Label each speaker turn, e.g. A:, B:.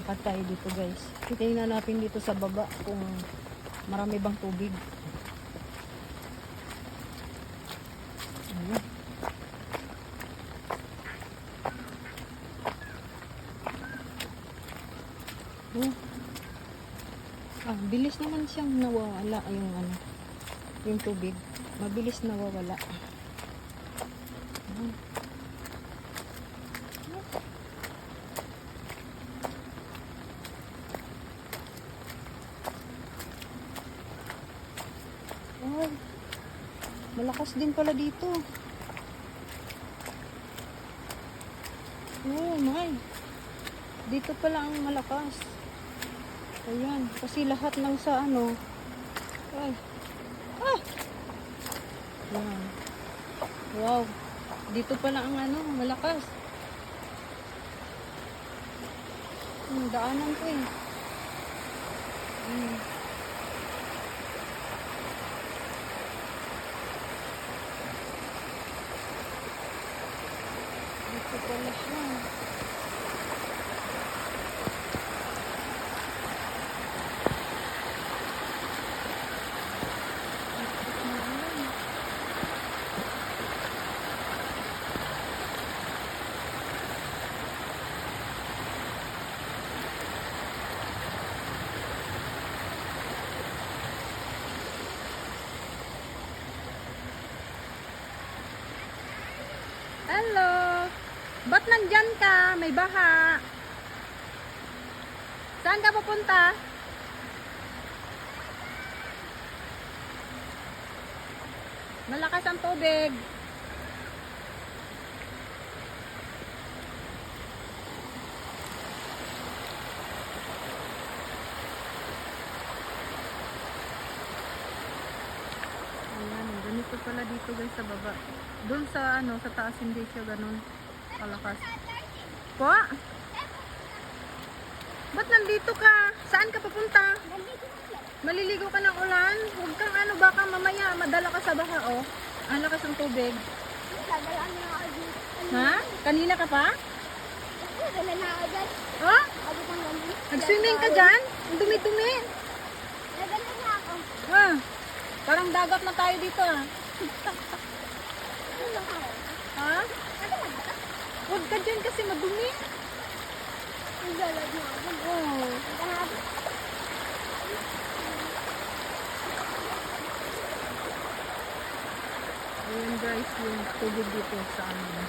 A: Lakad tayo dito guys. Titingnan natin dito sa baba kung marami bang tubig. Ayan. Bilis naman siyang nawawala yung ano, yung tubig. Mabilis nawawala. Ay, malakas din pala dito. Oh my. Dito pala ang malakas. Ayan, kasi lahat ng sa ano. Ay. Ah! Ayan. Wow. Dito pala ang ano, malakas. Daanan ko eh. Dito pala siya. Hello! Ba't nandyan ka? May baha. Saan ka pupunta? Malakas ang tubig. Ayan, ganito pala dito guys sa baba. Doon sa ano, sa taas hindi siya ganun kalakas. Po? Ba't nandito ka? Saan ka papunta? Maliligo ka ng ulan? Huwag kang ano, baka mamaya madala ka sa baha, oh. Ang lakas ng tubig. Ha? Kanina ka pa? Ha? Nag-swimming ka dyan? Ang dumi-dumi. Ha? Parang dagat na tayo dito, ah. Ha? Huwag ka dyan kasi madumi. Oh. Ayan guys, yung tubig dito sa amin.